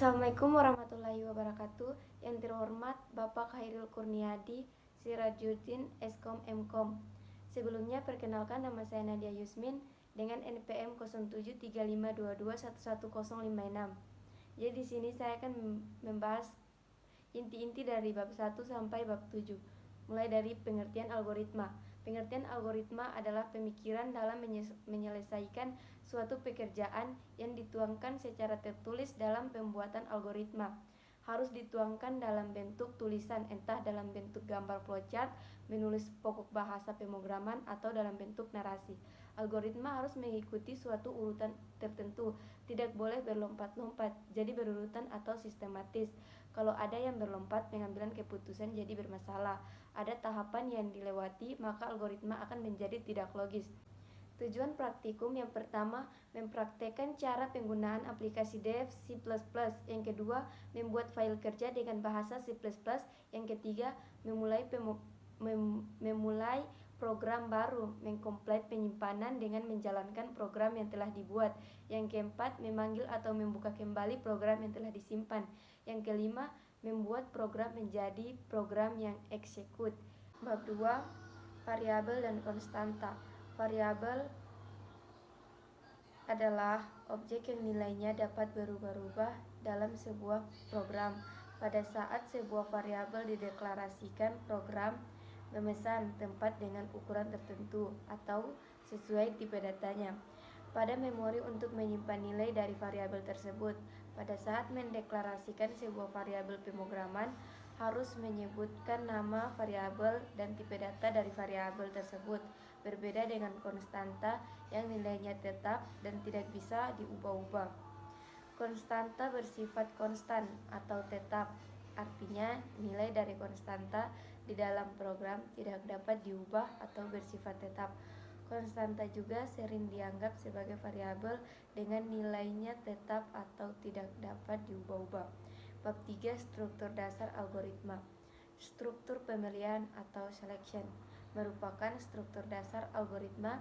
Assalamualaikum warahmatullahi wabarakatuh. Yang terhormat Bapak Khairil Kurniadi Sirajuddin Eskom Mkom. Sebelumnya perkenalkan, nama saya Nadia Yusmin dengan NPM 073522111056. Jadi di sini saya akan membahas inti-inti dari bab 1 sampai bab 7. Mulai dari pengertian algoritma. Pengertian algoritma adalah pemikiran dalam menyelesaikan suatu pekerjaan yang dituangkan secara tertulis dalam pembuatan algoritma. Harus dituangkan dalam bentuk tulisan, entah dalam bentuk gambar flowchart, menulis pokok bahasa pemrograman, atau dalam bentuk narasi. Algoritma harus mengikuti suatu urutan tertentu, tidak boleh berlompat-lompat, jadi berurutan atau sistematis. Kalau ada yang berlompat, pengambilan keputusan jadi bermasalah. Ada tahapan yang dilewati, maka algoritma akan menjadi tidak logis. Tujuan praktikum yang pertama, mempraktekkan cara penggunaan aplikasi Dev C++. Yang kedua, membuat file kerja dengan bahasa C++. Yang ketiga, memulai program baru, mengkomplit penyimpanan dengan menjalankan program yang telah dibuat. Yang keempat, memanggil atau membuka kembali program yang telah disimpan. Yang kelima, membuat program menjadi program yang execute. Bab 2, variabel dan konstanta. Variabel adalah objek yang nilainya dapat berubah-ubah dalam sebuah program. Pada saat sebuah variabel dideklarasikan, program memesan tempat dengan ukuran tertentu atau sesuai tipe datanya pada memori untuk menyimpan nilai dari variabel tersebut. Pada saat mendeklarasikan sebuah variabel pemrograman, harus menyebutkan nama variabel dan tipe data dari variabel tersebut. Berbeda dengan konstanta yang nilainya tetap dan tidak bisa diubah-ubah. Konstanta bersifat konstan atau tetap, artinya nilai dari konstanta di dalam program tidak dapat diubah atau bersifat tetap. Konstanta juga sering dianggap sebagai variabel dengan nilainya tetap atau tidak dapat diubah-ubah. Bab 3, struktur dasar algoritma. Struktur pemilihan atau selection merupakan struktur dasar algoritma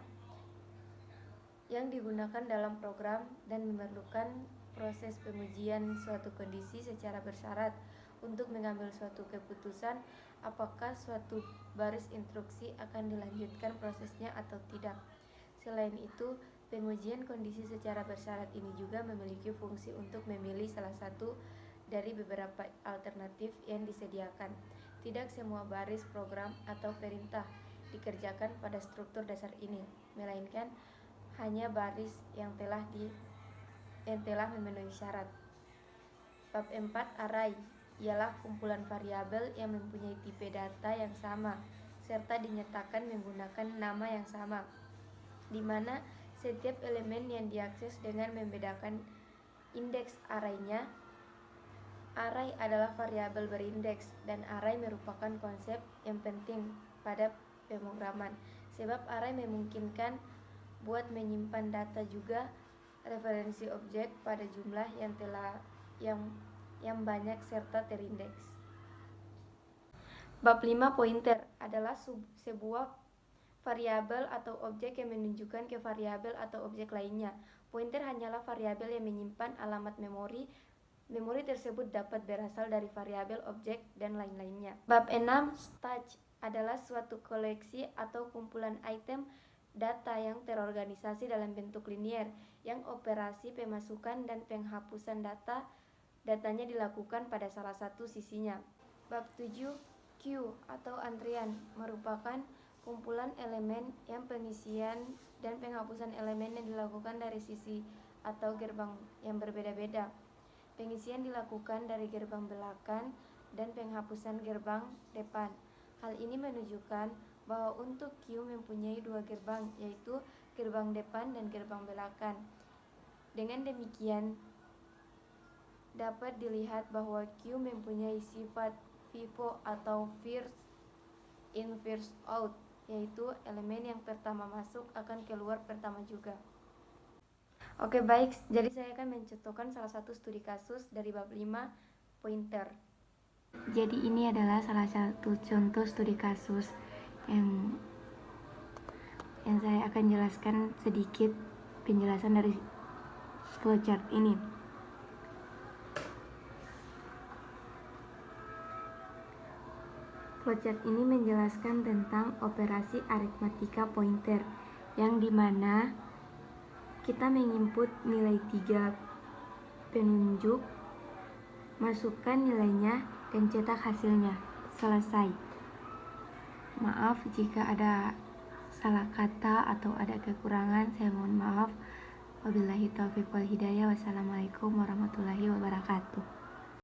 yang digunakan dalam program dan memerlukan proses pengujian suatu kondisi secara bersyarat untuk mengambil suatu keputusan apakah suatu baris instruksi akan dilanjutkan prosesnya atau tidak. Selain itu, pengujian kondisi secara bersyarat ini juga memiliki fungsi untuk memilih salah satu dari beberapa alternatif yang disediakan. Tidak semua baris program atau perintah dikerjakan pada struktur dasar ini, melainkan hanya baris yang telah memenuhi syarat. Bab 4, array ialah kumpulan variabel yang mempunyai tipe data yang sama serta dinyatakan menggunakan nama yang sama, di mana setiap elemen yang diakses dengan membedakan indeks array-nya. Array adalah variabel berindeks, dan array merupakan konsep yang penting pada pemrograman, sebab array memungkinkan buat menyimpan data juga referensi objek pada jumlah yang banyak serta terindeks. Bab 5, pointer adalah sebuah variabel atau objek yang menunjukkan ke variabel atau objek lainnya. Pointer hanyalah variabel yang menyimpan alamat memori. Memori tersebut dapat berasal dari variabel, objek, dan lain-lainnya. Bab 6, stage adalah suatu koleksi atau kumpulan item data yang terorganisasi dalam bentuk linier, yang operasi pemasukan dan penghapusan datanya dilakukan pada salah satu sisinya. Bab 7, queue atau antrian merupakan kumpulan elemen yang pengisian dan penghapusan elemennya dilakukan dari sisi atau gerbang yang berbeda-beda. Pengisian dilakukan dari gerbang belakang dan penghapusan gerbang depan. Hal ini menunjukkan bahwa untuk queue mempunyai dua gerbang, yaitu gerbang depan dan gerbang belakang. Dengan demikian, dapat dilihat bahwa queue mempunyai sifat FIFO atau first in first out, yaitu elemen yang pertama masuk akan keluar pertama juga. Oke, baik, jadi saya akan mencontohkan salah satu studi kasus dari bab 5, pointer. Jadi ini adalah salah satu contoh studi kasus yang saya akan jelaskan sedikit penjelasan dari flowchart ini. Flowchart ini menjelaskan tentang operasi aritmatika pointer, yang dimana kita menginput nilai 3 penunjuk, masukkan nilainya, dan cetak hasilnya. Selesai. Maaf jika ada salah kata atau ada kekurangan, saya mohon maaf. Wabillahi taufiq wal hidayah. Wassalamualaikum warahmatullahi wabarakatuh.